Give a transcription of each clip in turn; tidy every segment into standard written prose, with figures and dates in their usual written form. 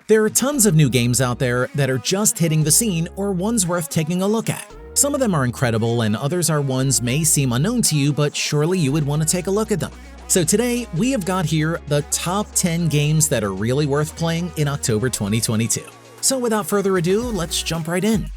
There are tons of new games out there that are just hitting the scene or ones worth taking a look at. Some of them are incredible and others are ones may seem unknown to you, but surely you would want to take a look at them. So today, we have got here the top 10 games that are really worth playing in October 2022. So without further ado, let's jump right in.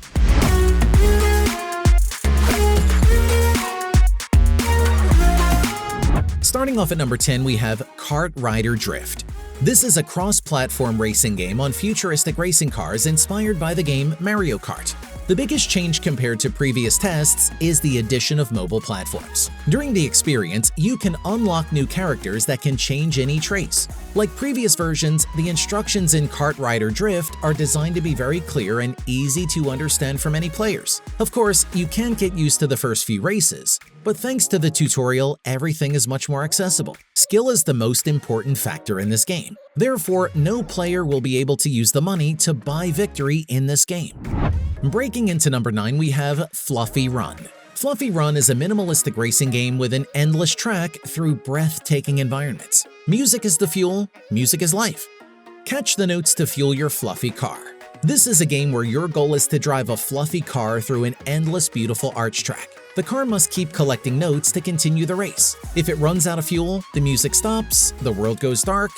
Starting off at number 10, we have KartRider Drift. This is a cross-platform racing game on futuristic racing cars inspired by the game Mario Kart. The biggest change compared to previous tests is the addition of mobile platforms. During the experience, you can unlock new characters that can change in each race. Like previous versions, the instructions in KartRider Drift are designed to be very clear and easy to understand for many players. Of course, you can get used to the first few races, but thanks to the tutorial, everything is much more accessible. Skill is the most important factor in this game. Therefore, no player will be able to use the money to buy victory in this game. Breaking into number 9, we have Fluffy Run. Fluffy Run is a minimalistic racing game with an endless track through breathtaking environments. Music is the fuel, music is life. Catch the notes to fuel your fluffy car. This is a game where your goal is to drive a fluffy car through an endless beautiful arch track. The car must keep collecting notes to continue the race. If it runs out of fuel, the music stops, the world goes dark,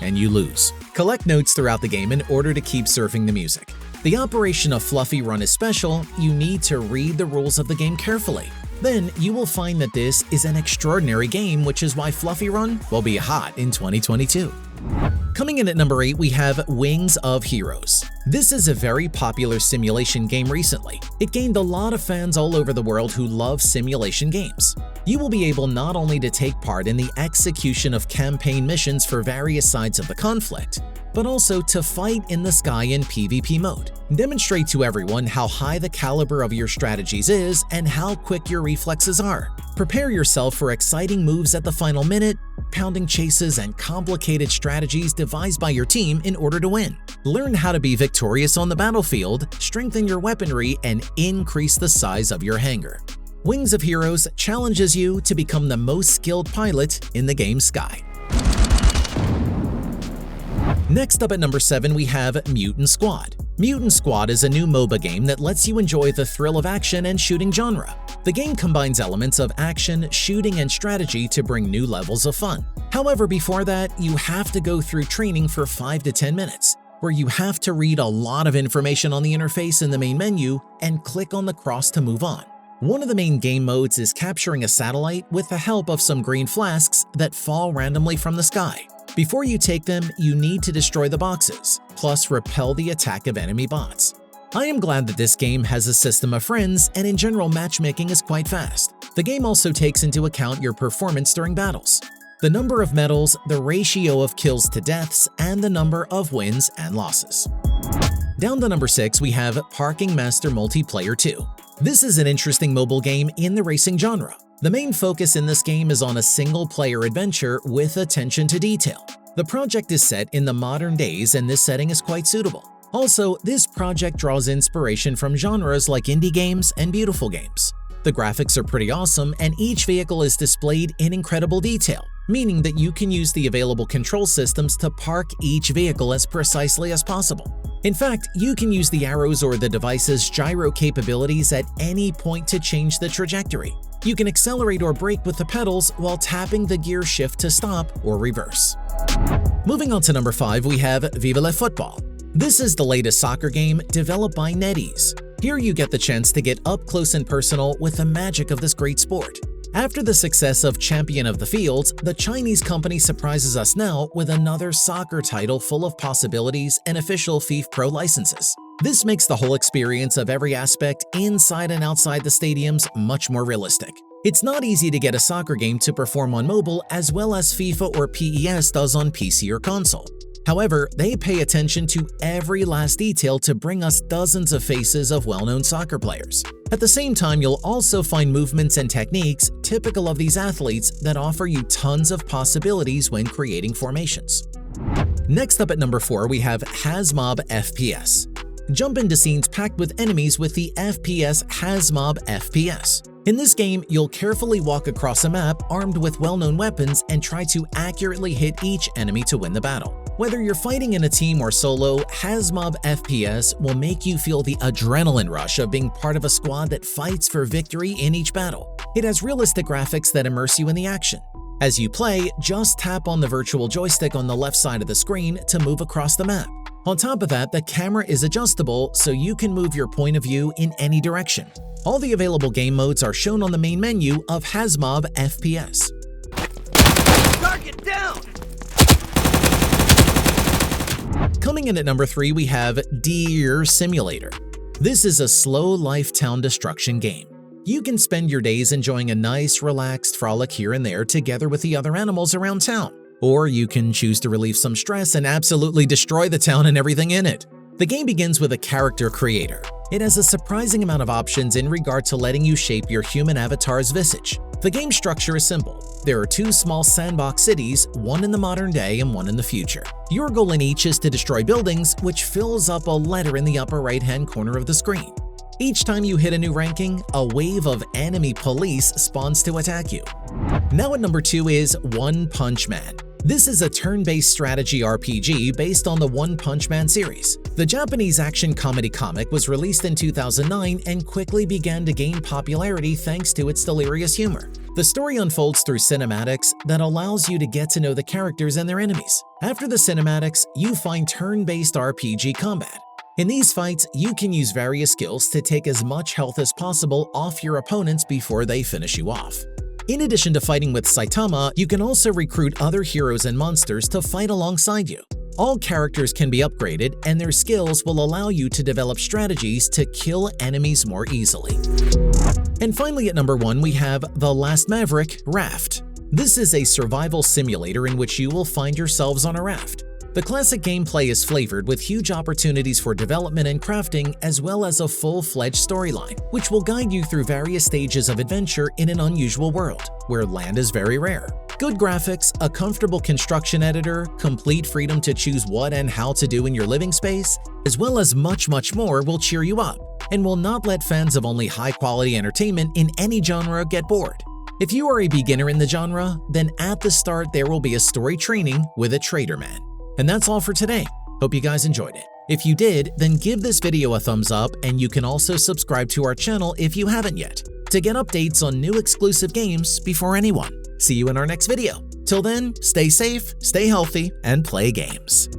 and you lose. Collect notes throughout the game in order to keep surfing the music. The operation of Fluffy Run is special. You need to read the rules of the game carefully. Then you will find that this is an extraordinary game, which is why Fluffy Run will be hot in 2022. Coming in at number 8, we have Wings of Heroes. This is a very popular simulation game recently. It gained a lot of fans all over the world who love simulation games. You will be able not only to take part in the execution of campaign missions for various sides of the conflict, but also to fight in the sky in PvP mode. Demonstrate to everyone how high the caliber of your strategies is and how quick your reflexes are. Prepare yourself for exciting moves at the final minute, pounding chases, and complicated strategies devised by your team in order to win. Learn how to be victorious on the battlefield, strengthen your weaponry, and increase the size of your hangar. Wings of Heroes challenges you to become the most skilled pilot in the game's sky. Next up at number 7, we have Mutant Squad. Mutant Squad is a new MOBA game that lets you enjoy the thrill of action and shooting genre. The game combines elements of action, shooting, and strategy to bring new levels of fun. However, before that, you have to go through training for 5 to 10 minutes, where you have to read a lot of information on the interface in the main menu and click on the cross to move on. One of the main game modes is capturing a satellite with the help of some green flasks that fall randomly from the sky. Before you take them, you need to destroy the boxes, plus repel the attack of enemy bots. I am glad that this game has a system of friends, and in general matchmaking is quite fast. The game also takes into account your performance during battles, the number of medals, the ratio of kills to deaths, and the number of wins and losses. Down to number 6, we have Parking Master Multiplayer 2. This is an interesting mobile game in the racing genre. The main focus in this game is on a single-player adventure with attention to detail. The project is set in the modern days, and this setting is quite suitable. Also, this project draws inspiration from genres like indie games and beautiful games. The graphics are pretty awesome, and each vehicle is displayed in incredible detail, meaning that you can use the available control systems to park each vehicle as precisely as possible. In fact, you can use the arrows or the device's gyro capabilities at any point to change the trajectory. You can accelerate or brake with the pedals while tapping the gear shift to stop or reverse. Moving on to number 5, we have Vive le Football. This is the latest soccer game developed by NetEase. Here you get the chance to get up close and personal with the magic of this great sport. After the success of Champion of the Fields, the Chinese company surprises us now with another soccer title full of possibilities and official FIFA Pro licenses. This makes the whole experience of every aspect inside and outside the stadiums much more realistic. It's not easy to get a soccer game to perform on mobile as well as FIFA or PES does on PC or console. However, they pay attention to every last detail to bring us dozens of faces of well-known soccer players. At the same time, you'll also find movements and techniques typical of these athletes that offer you tons of possibilities when creating formations. Next up at number 4, we have Hazmob FPS. Jump into scenes packed with enemies with the FPS Hazmob FPS. In this game, you'll carefully walk across a map armed with well-known weapons and try to accurately hit each enemy to win the battle. Whether you're fighting in a team or solo, Hazmob FPS will make you feel the adrenaline rush of being part of a squad that fights for victory in each battle. It has realistic graphics that immerse you in the action. As you play, just tap on the virtual joystick on the left side of the screen to move across the map. On top of that, the camera is adjustable so you can move your point of view in any direction. All the available game modes are shown on the main menu of Hazmob FPS. Target down! Coming in at number 3, we have DEEEER Simulator. This is a slow life town destruction game. You can spend your days enjoying a nice, relaxed frolic here and there together with the other animals around town. Or you can choose to relieve some stress and absolutely destroy the town and everything in it. The game begins with a character creator. It has a surprising amount of options in regard to letting you shape your human avatar's visage. The game structure is simple. There are 2 small sandbox cities, one in the modern day and one in the future. Your goal in each is to destroy buildings, which fills up a letter in the upper right-hand corner of the screen. Each time you hit a new ranking, a wave of enemy police spawns to attack you. Now at number 2 is One Punch Man. This is a turn-based strategy RPG based on the One Punch Man series. The Japanese action comedy comic was released in 2009 and quickly began to gain popularity thanks to its delirious humor. The story unfolds through cinematics that allows you to get to know the characters and their enemies. After the cinematics, you find turn-based RPG combat. In these fights, you can use various skills to take as much health as possible off your opponents before they finish you off. In addition to fighting with Saitama, you can also recruit other heroes and monsters to fight alongside you. All characters can be upgraded, and their skills will allow you to develop strategies to kill enemies more easily. And finally at number 1, we have The Last Maverick, Raft. This is a survival simulator in which you will find yourselves on a raft. The classic gameplay is flavored with huge opportunities for development and crafting, as well as a full-fledged storyline, which will guide you through various stages of adventure in an unusual world, where land is very rare. Good graphics, a comfortable construction editor, complete freedom to choose what and how to do in your living space, as well as much more will cheer you up, and will not let fans of only high-quality entertainment in any genre get bored. If you are a beginner in the genre, then at the start there will be a story training with a trader man. And that's all for today. Hope you guys enjoyed it. If you did, then give this video a thumbs up, and you can also subscribe to our channel if you haven't yet, to get updates on new exclusive games before anyone. See you in our next video. Till then, stay safe, stay healthy, and play games.